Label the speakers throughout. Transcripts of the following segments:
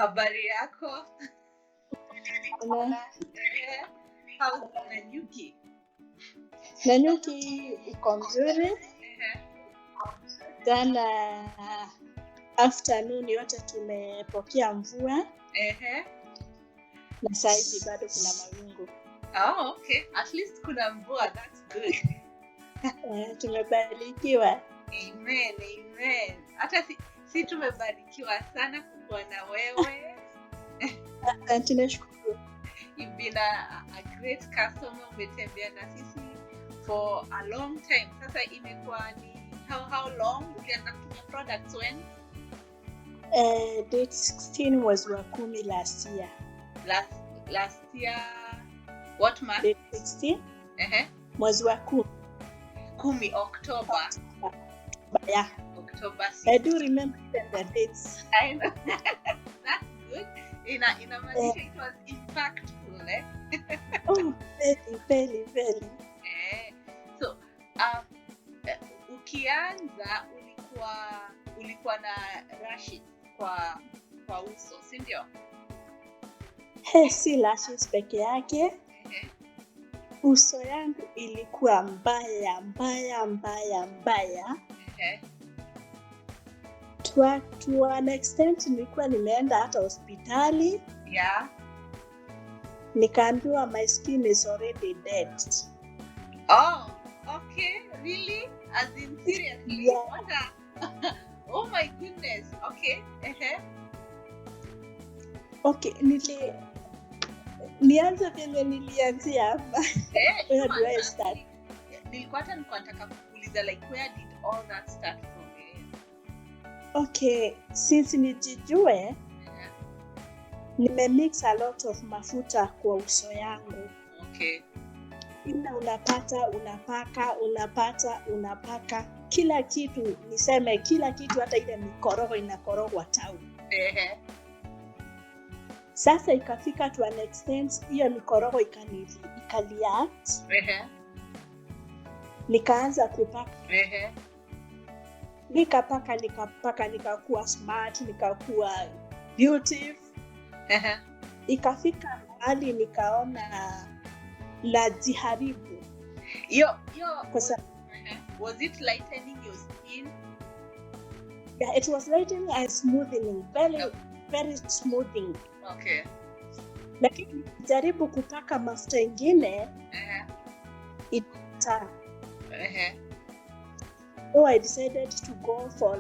Speaker 1: Habari yako?
Speaker 2: Na
Speaker 1: How's Nanyuki?
Speaker 2: Nanyuki iko mzuri. Jana afternoon yote tumepokea mvua na saa hizi bado kuna mawingu.
Speaker 1: Oh, okay. At least kuna mvua. That's good.
Speaker 2: Tumebarikiwa.
Speaker 1: Amen, amen. Hata si tumebarikiwa sana kuwa na wewe.
Speaker 2: Tunashukuru.
Speaker 1: You've been a great customer. Umetembea na sisi for a long time. Sasa imekuwa ni how long ulianza kutumia products when?
Speaker 2: Date 16 was wa 10 last year.
Speaker 1: Last year, what month?
Speaker 2: Date 16? Mwezi wa
Speaker 1: 10 October.
Speaker 2: Yeah.
Speaker 1: October 6.
Speaker 2: I do remember the dates.
Speaker 1: I know. That's good. Inamaanisha it was impactful, eh?
Speaker 2: Oh, very.
Speaker 1: So, ukianza ulikuwa na rashes kwa uso, si ndio?
Speaker 2: Si lashes peke yake. Uso yangu ilikuwa mbaya. To an extent nilikuwa nimeenda hata hospitali.
Speaker 1: Yeah.
Speaker 2: Nikaambiwa my skin is already dead.
Speaker 1: Oh, okay. Really? As in seriously?
Speaker 2: Yeah.
Speaker 1: Oh my goodness. Okay. Okay,
Speaker 2: nianze vile nilianzia hapa. Where do I start?
Speaker 1: Nilikuwa nataka kuuliza like where did all that start from?
Speaker 2: Okay, since nijijue nimemix a lot of mafuta kwa uso yangu.
Speaker 1: Okay.
Speaker 2: Ina unapaka kila kitu, niseme kila kitu, hata ile mikorogo inakorogwa town. Sasa ikafika to an extent hiyo mikorogo ikaliact. Nikaanza kupaka. Nikapaka nikakuwa smart, nikakuwa beautiful. Ikafika mahali nikaona najiharibu.
Speaker 1: Was it lightening your skin?
Speaker 2: Yeah, it was lightening and smoothening, very smoothing.
Speaker 1: Okay.
Speaker 2: Lakini jaribu kupaka mafuta ingine So I decided to go for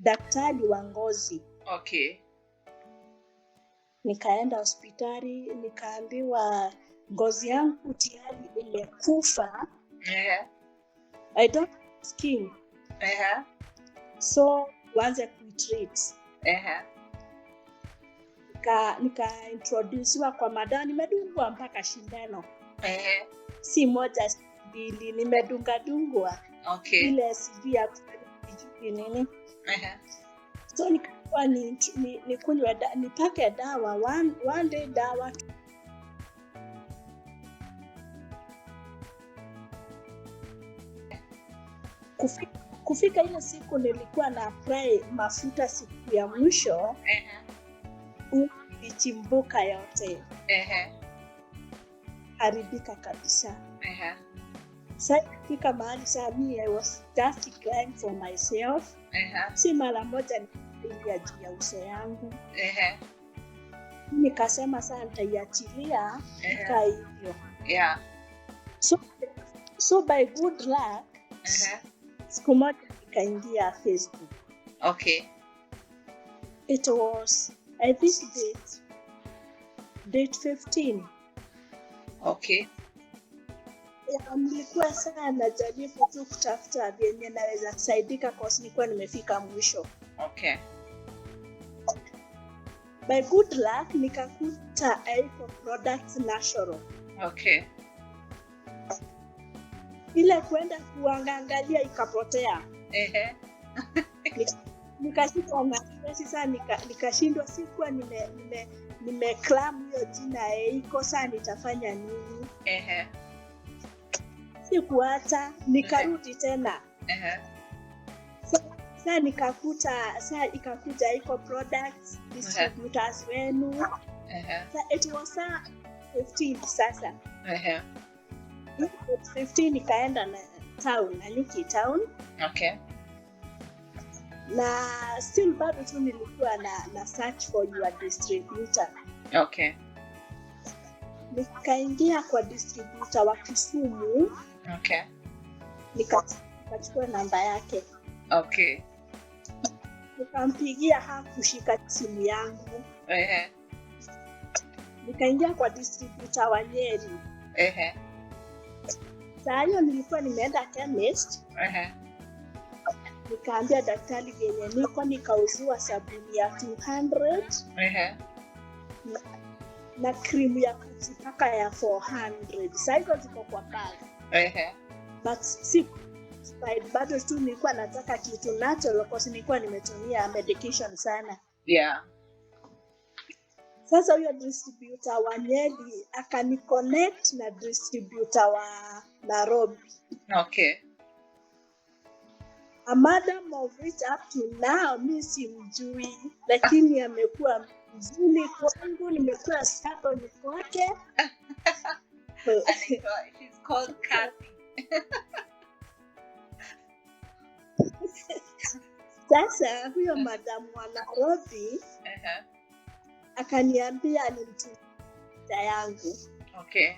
Speaker 2: daktari wa ngozi.
Speaker 1: Okay.
Speaker 2: Nikaenda hospitali, nikaambiwa ngozi yangu tayari imekufa. I don't have skin. So waanze kuitreat. Nika introducewa kwa madawa, nimedungwa mpaka shindano. Si moja, si mbili, nimedungwa.
Speaker 1: Okay.
Speaker 2: Ile sivia nini. So nikakuwa nikunywe nipake dawa one day dawa. Kufika ile siku nilikuwa na apply mafuta siku ya mwisho. Ilichimbuka yote. Haribika kabisa. Sasa fika mahali saa mimi I was just crying for myself. Si mara moja nililia juu ya uso yangu. Nikasema sasa nitaiachilia kaa hivyo.
Speaker 1: Yeah.
Speaker 2: So by good luck, siku moja nikaingia Facebook.
Speaker 1: Okay.
Speaker 2: It was, I think date 15.
Speaker 1: Okay.
Speaker 2: Nilikuwa sana jaribu tu kutafuta vyenye naweza kusaidika kwa sababu nilikuwa nimefika mwisho.
Speaker 1: Okay.
Speaker 2: By good luck nikakuta Eiko products natural.
Speaker 1: Okay.
Speaker 2: Ile kwenda kuangalia ikapotea. Nikashindwa, sikuwa nimeclaim hiyo jina Eiko, sasa nitafanya nini? Sikuacha, nikarudi tena. Sasa ikakuja Eiko products distributors wenu. Sasa it was 15 sasa. 15 ikaenda na town, Nanyuki town.
Speaker 1: Okay.
Speaker 2: Na still bado tu nilikuwa na search for your distributor.
Speaker 1: Okay.
Speaker 2: Nikaingia kwa distributor wa Kisumu.
Speaker 1: Okay.
Speaker 2: Nikachukua namba yake.
Speaker 1: Okay.
Speaker 2: Nikampigia, hakushika simu yangu. Nikaingia kwa distributor wa Nyeri. Saa hiyo nilikuwa nimeenda chemist. Nikaambia daktari genye nikauziwa sabuni ya 200. Na krimu ya kujipaka ya 400. Sasa hizo ziko kwa bag. But bado tu nilikuwa nataka kitu natural because nilikuwa nimetumia medication sana.
Speaker 1: Yeah.
Speaker 2: Sasa huyo distributor wa Nyeri akaniconnect na distributor wa Nairobi.
Speaker 1: Okay.
Speaker 2: A madam of which up to now mimi simjui, lakini amekuwa mzuri kwangu, nimekuwa stable kwake.
Speaker 1: She's called Kathy.
Speaker 2: Sasa huyo madam wa Nairobi akaniambia ni mtu yangu.
Speaker 1: Okay.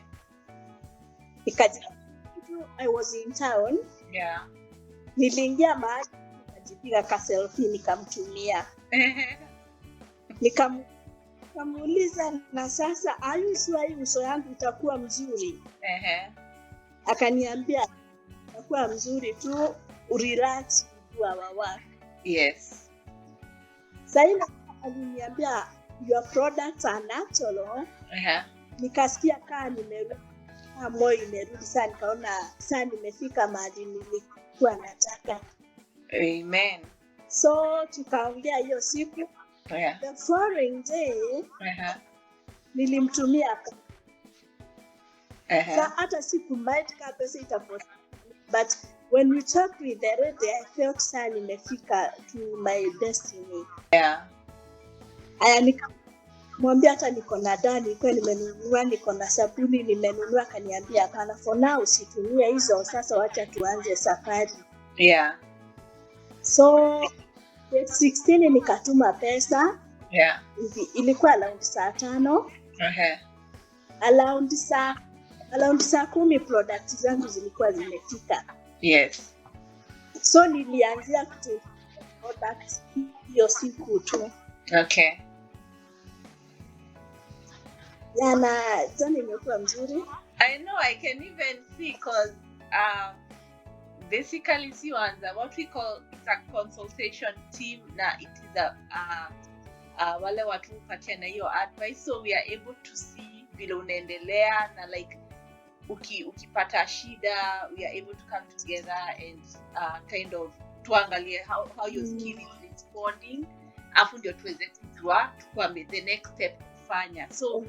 Speaker 2: I was in town.
Speaker 1: Yeah.
Speaker 2: Niliingia mahali nikajipiga ka selfie nikamtumia. Nikamuuliza, na sasa ayuswa uso yangu itakuwa mzuri? Akaniambia itakuwa mzuri tu, relax kwa work.
Speaker 1: Yes.
Speaker 2: Sasa aliniambia your products are natural. Nikasikia moyo imerudi sana, nikaona sasa nimefika mahali nilikuwa nataka.
Speaker 1: Amen.
Speaker 2: So tukaongea hiyo siku. The following day nilimtumia. Sasa hata siku mind kabisa itapotea. But when we talked with the lady, I felt sana nimefika to my destiny.
Speaker 1: Yeah.
Speaker 2: Aya nikamwambia hata niko na dani, kwa nimenunua, niko na sabuni nimenunua. Akaniambia hapana, for now usitumie hizo, sasa wacha tuanze safari.
Speaker 1: Yeah.
Speaker 2: So 16 nikatuma pesa.
Speaker 1: Yeah.
Speaker 2: Ilikuwa around saa 5. Around saa 10 products zangu zilikuwa zimefika.
Speaker 1: Yes.
Speaker 2: So nilianzia kutumia products hiyo siku tu.
Speaker 1: Okay.
Speaker 2: Yana jana imekuwa mzuri.
Speaker 1: I know, I can even see because basically what we call, it's a consultation team na it is wale watu patia na hiyo advice, so we are able to see vile unaendelea na like ukipata shida, we are able to come together and kind of tuangalie how your skin is responding, afu ndio tuweze kujua tukwame the next step kufanya. So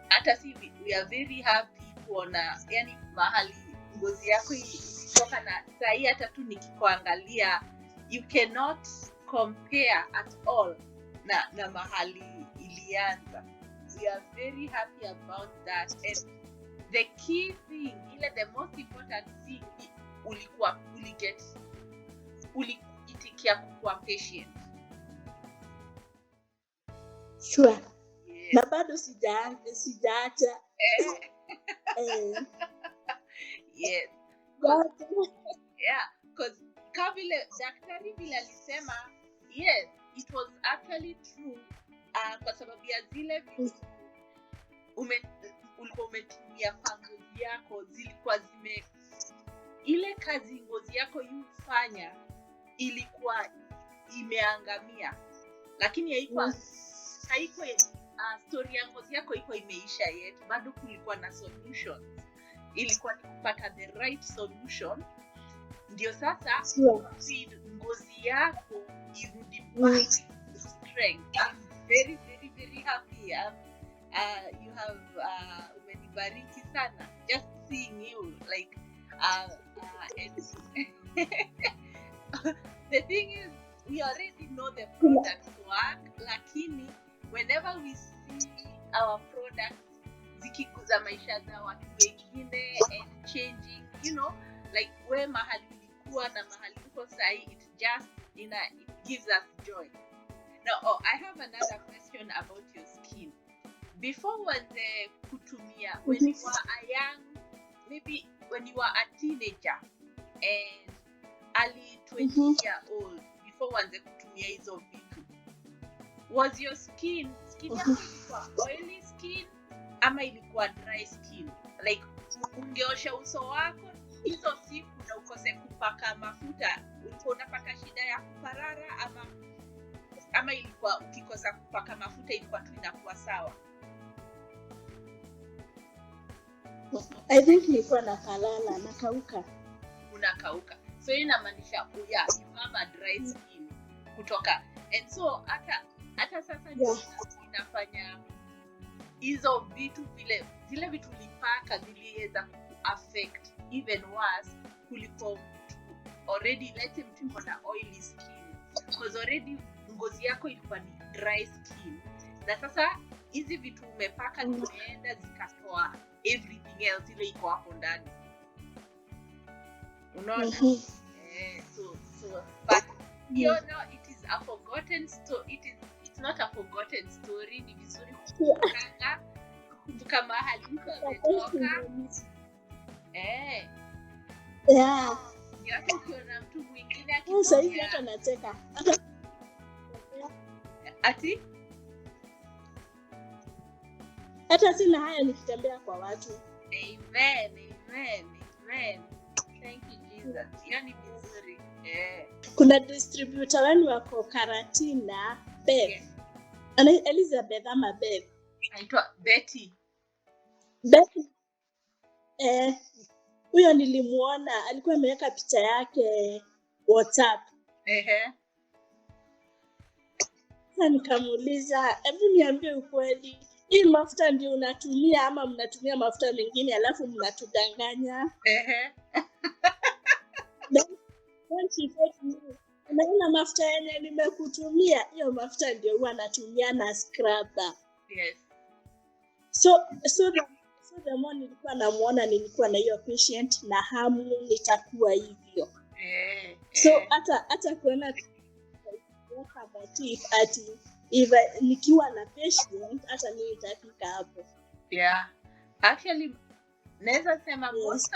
Speaker 1: hata si we are very happy kuona yani mahali ngozi yako ilitoka, na sahi hata tu nikikuangalia you cannot compare at all na mahali ilianza. We are very happy about that, and the key thing, the most important thing, uliitikia kuwa patient.
Speaker 2: Sure. Yes. Na bado sijaacha.
Speaker 1: Yes. Yeah, because kabile daktari vile alisema, yes, it was actually true. Kwa sababu ya zile ulikuwa umetumia kwa ngozi yako, zilikuwa ile kazi ngozi yako yufanya ilikuwa imeangamia, lakini haikuwa story ya ngozi yako iko imeisha yet, bado kulikuwa na solutions. Ilikuwa ni kupata the right solution ndio sasa ngozi yako irudi back to strength. I'm very very very happy. You have umenibariki sana just seeing you like the thing is we already know the products work, lakini whenever we see our products zikiguza maisha za watu wengine and changing, you know, like where mahali ulikuwa na mahali uko sahi, it gives us joy. Now, I have another question about your skin. Before uanze kutumia, when you were a young, maybe when you were a teenager and early 20 year old, before uanze kutumia hizo vitu, was your skin yako ilikuwa oily skin ama ilikuwa dry skin? Like ungeosha uso wako hizo siku na ukose kupaka mafuta, ulikuwa unapata shida ya kuparara ama ilikuwa ukikosa kupaka mafuta ilikuwa tu inakuwa sawa?
Speaker 2: I think nilikuwa nakalala nakauka.
Speaker 1: Unakauka. So inamaanisha you have a dry skin kutoka. And so hata sasa inafanya hizo vitu zile vitu ulipaka ziliweza affect even worse kuliko already mtu na oily skin, because already ngozi yako ilikuwa ni dry skin, na sasa hizi vitu umepaka zimeenda zikatoa everything else ile iko hapo ndani, unaona? So but you know, it is a forgotten story. It's not a forgotten story. Ni vizuri kukumbuka mahali mko ametoka. Yako ukiona mtu mwingine akitoka.
Speaker 2: Sasa hivi hata nacheka.
Speaker 1: Ati?
Speaker 2: Hata sina haya nikitembea kwa watu.
Speaker 1: Amen. Thank you Jesus. Yani vizuri.
Speaker 2: Kuna distributor wani wako Karatina, Beth. Elizabeth ama Beth.
Speaker 1: Anaitwa Betty.
Speaker 2: Huyo nilimuona alikuwa ameweka picha yake WhatsApp. Sasa nikamuuliza, hebu niambie ukweli, hii mafuta ndio unatumia ama mnatumia mafuta mengine alafu mnatudanganya? Unaona mafuta yenye nimekutumia, hiyo mafuta ndio huwa natumia na scrubber.
Speaker 1: Yes.
Speaker 2: So the more nilikuwa namuona, nilikuwa na hiyo patient na hamu nitakuwa hivyo. So hata kuona kwa motif ati nikiwa na patient hata mimi nitafika hapo.
Speaker 1: Yeah. Actually, naweza sema most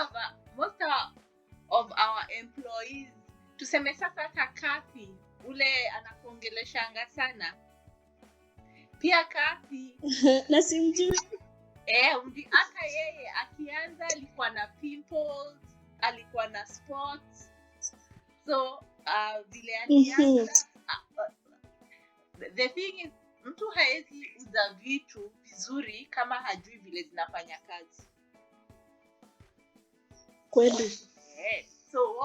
Speaker 1: of our employees, tuseme sasa hata Kathy ule anakuongeleshanga sana. Pia Kathy
Speaker 2: na simjui.
Speaker 1: Hata yeye akianza alikuwa na pimples, alikuwa na spots. So vile alianza the thing is, mtu haezi uza vitu vizuri kama hajui vile zinafanya kazi.
Speaker 2: Kweli.
Speaker 1: So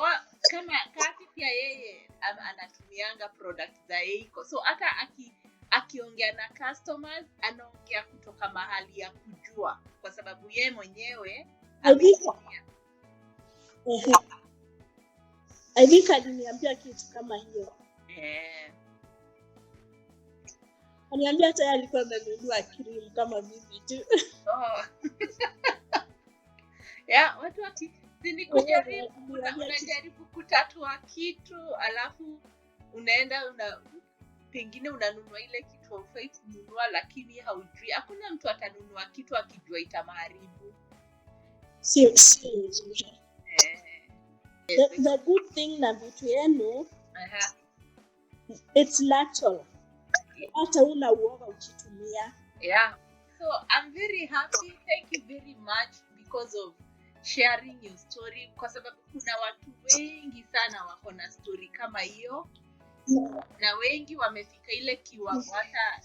Speaker 1: kama Kathy pia yeye anatumianga product za Eiko. So hata akiongea na customers anaongea kutoka mahali ya kujua, kwa sababu yeye mwenyewe
Speaker 2: I think aliniambia kitu kama hiyo. Aliniambia hata yeye alikuwa amenunua cream kama mimi tu.
Speaker 1: Watu unajaribu kutatua kitu alafu unaenda pengine unanunua ile kitu haufai kununua, lakini haujui. Hakuna mtu atanunua kitu akijua itamharibu.
Speaker 2: Sio. The good thing na vitu yenu, it's natural. Hata una uoga ukitumia.
Speaker 1: So I'm very happy. Thank you very much because of sharing your story, kwa sababu kuna watu wengi sana wako na story kama hiyo. Na wengi wamefika ile kiwango hata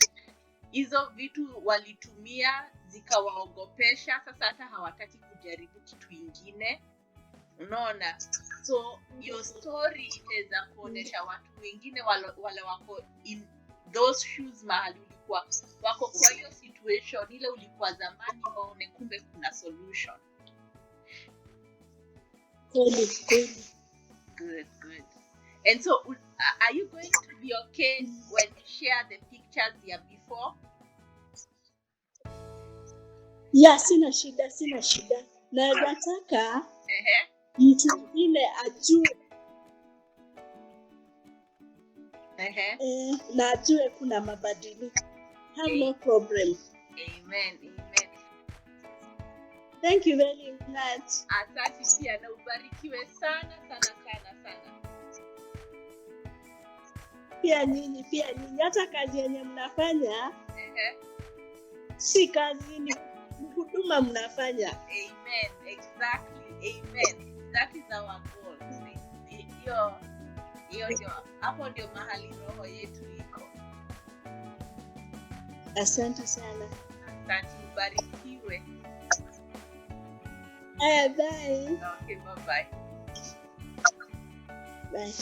Speaker 1: hizo vitu walitumia zikawaogopesha, sasa hata hawataki kujaribu kitu kingine, unaona? So your story itaweza kuonesha watu wengine wale wako in those shoes mahali ulikuwa wako kwa hiyo situation ile ulikuwa zamani, waone kumbe kuna solution. Good. And so Are you going to be okay when you share the pictures ya before?
Speaker 2: Yeah, sina shida. Na nataka mtu mwingine ajue na ajue kuna mabadiliko. Have no problem.
Speaker 1: Amen.
Speaker 2: Thank you very much.
Speaker 1: Asante pia na ubarikiwe sana.
Speaker 2: Pia nyinyi hata kazi yenye mnafanya si kazi, ni huduma mnafanya.
Speaker 1: Amen. Exactly. Amen. That is our goal. Hiyo ndio, hapo ndio mahali roho yetu iko.
Speaker 2: Asante sana.
Speaker 1: Asante, ubarikiwe.
Speaker 2: Bye.
Speaker 1: Okay, bye.
Speaker 2: Bye.